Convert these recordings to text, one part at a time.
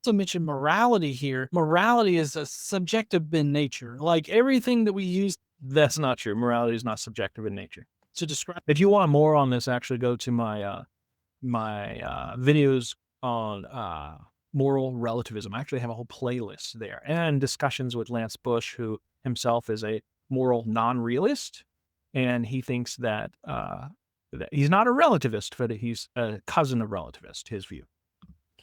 also mention morality here. Morality is a subjective in nature. Like everything that we use. That's not true. Morality is not subjective in nature. To describe. If you want more on this, actually go to my videos on moral relativism. I actually have a whole playlist there, and discussions with Lance Bush, who himself is a moral non-realist, and he thinks that he's not a relativist, but he's a cousin of relativist, his view.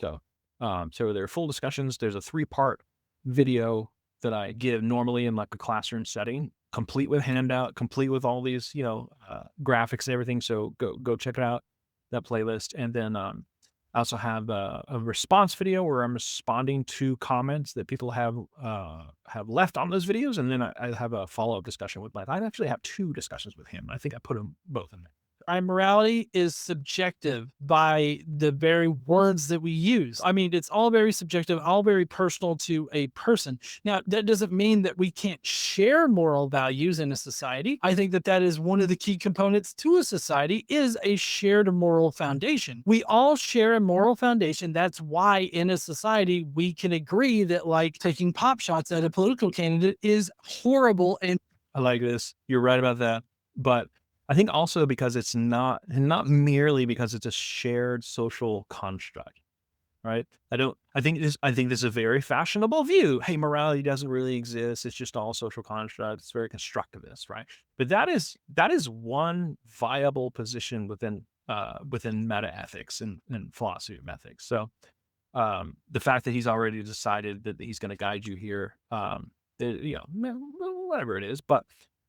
So there are full discussions. There's a 3-part video that I give normally in like a classroom setting, complete with handout, complete with all these, graphics and everything. So go check it out, that playlist. And then I also have a response video where I'm responding to comments that people have left on those videos. And then I have a follow-up discussion with Lance. I actually have 2 discussions with him. I think I put them both in there. Our morality is subjective by the very words that we use. I mean, it's all very subjective, all very personal to a person. Now, that doesn't mean that we can't share moral values in a society. I think that that is one of the key components to a society, is a shared moral foundation. We all share a moral foundation. That's why in a society, we can agree that like taking pop shots at a political candidate is horrible. And I like this. You're right about that. But I think also because it's not merely because it's a shared social construct, right? I think this is a very fashionable view. Hey, morality doesn't really exist. It's just all social construct. It's very constructivist, right? But that is one viable position within metaethics and philosophy of ethics. So the fact that he's already decided that he's going to guide you here, whatever it is, but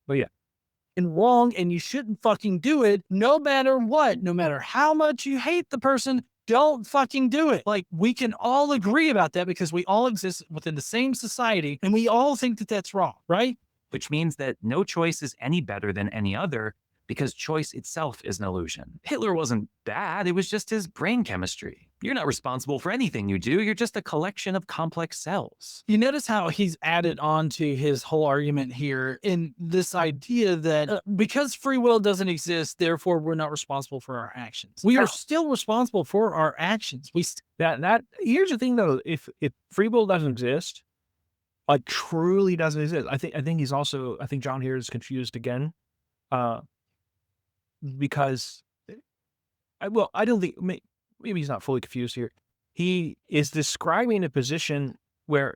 yeah. And wrong, and you shouldn't fucking do it no matter what, no matter how much you hate the person, don't fucking do it. Like, we can all agree about that because we all exist within the same society and we all think that that's wrong, right? Which means that no choice is any better than any other because choice itself is an illusion. Hitler wasn't bad, it was just his brain chemistry. You're not responsible for anything you do, you're just a collection of complex cells. You notice how he's added on to his whole argument here in this idea that because free will doesn't exist, therefore we're not responsible for our actions. We are still responsible for our actions. Here's the thing though, if free will doesn't exist, like truly doesn't exist, I think John here is confused again. Because I don't think, maybe he's not fully confused here. He is describing a position where,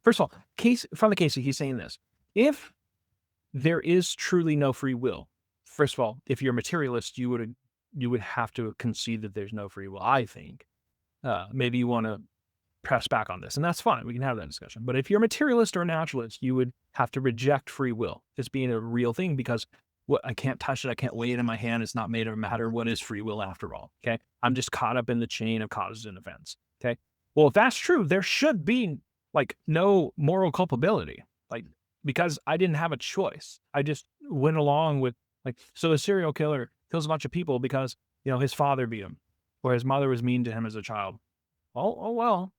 first of all, from Casey, he's saying this: if there is truly no free will, first of all, if you're a materialist, you would have to concede that there's no free will. I think maybe you want to press back on this, and that's fine. We can have that discussion. But if you're a materialist or a naturalist, you would have to reject free will as being a real thing because I can't touch it. I can't weigh it in my hand. It's not made of matter. What is free will after all? Okay. I'm just caught up in the chain of causes and events. Okay. Well, if that's true, there should be like no moral culpability, like, because I didn't have a choice. I just went along with so a serial killer kills a bunch of people because, his father beat him or his mother was mean to him as a child. Oh, well,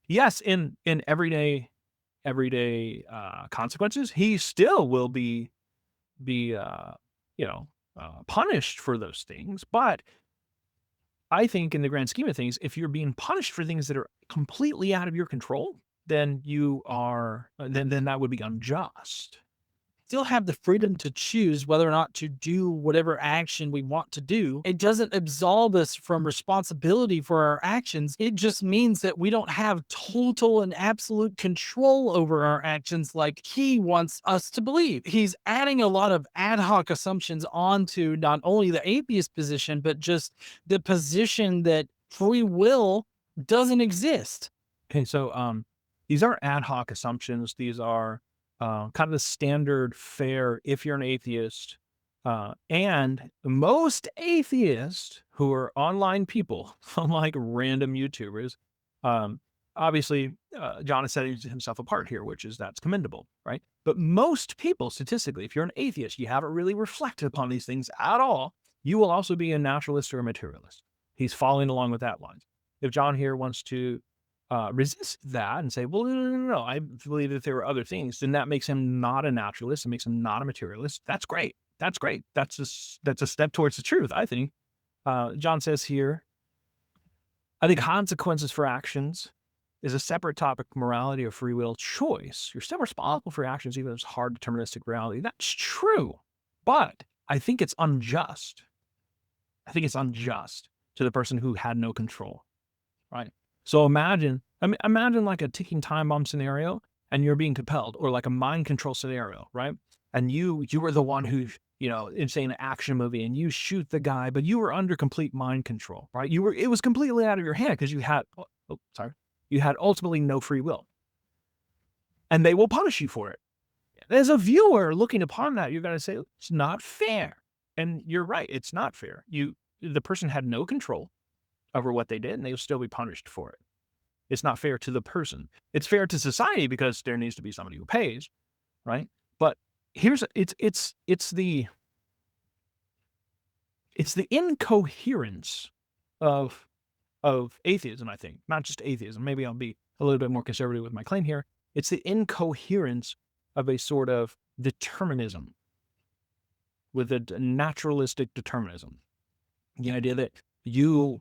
yes, in everyday consequences, he still will be punished for those things. But I think in the grand scheme of things, if you're being punished for things that are completely out of your control, then you are, then that would be unjust. Still have the freedom to choose whether or not to do whatever action we want to do. It doesn't absolve us from responsibility for our actions. It just means that we don't have total and absolute control over our actions like he wants us to believe. He's adding a lot of ad hoc assumptions onto not only the atheist position, but just the position that free will doesn't exist. Okay, so these are ad hoc assumptions. These are kind of the standard fare if you're an atheist. And most atheists who are online people, unlike random YouTubers, obviously, John has set himself apart here, that's commendable, right? But most people, statistically, if you're an atheist, you haven't really reflected upon these things at all, you will also be a naturalist or a materialist. He's following along with that line. If John here wants to resist that and say, well, no, I believe that there are other things, then that makes him not a naturalist. It makes him not a materialist. That's great. That's great. That's a step towards the truth, I think. John says here, I think consequences for actions is a separate topic. Morality or free will choice. You're still responsible for your actions, even if it's hard deterministic reality. That's true. But I think it's unjust. I think it's unjust to the person who had no control, right? So imagine like a ticking time bomb scenario, and you're being compelled, or like a mind control scenario, right? And you were the one who, it's an action movie, and you shoot the guy, but you were under complete mind control, right? It was completely out of your hand because you had, you had ultimately no free will, and they will punish you for it. As a viewer looking upon that, you're going to say it's not fair, and you're right, it's not fair. The person had no control over what they did, and they'll still be punished for it. It's not fair to the person. It's fair to society because there needs to be somebody who pays, right? But it's the incoherence of atheism, I think. Not just atheism. Maybe I'll be a little bit more conservative with my claim here. It's the incoherence of a sort of determinism, with a naturalistic determinism. The idea that you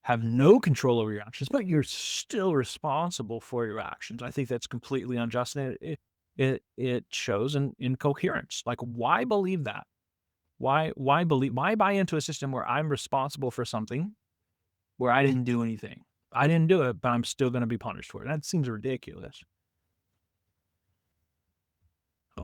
have no control over your actions, but you're still responsible for your actions. I think that's completely unjust, and it shows an incoherence. Like, why believe that? Why buy into a system where I'm responsible for something where I didn't do anything? I didn't do it, but I'm still going to be punished for it. That seems ridiculous.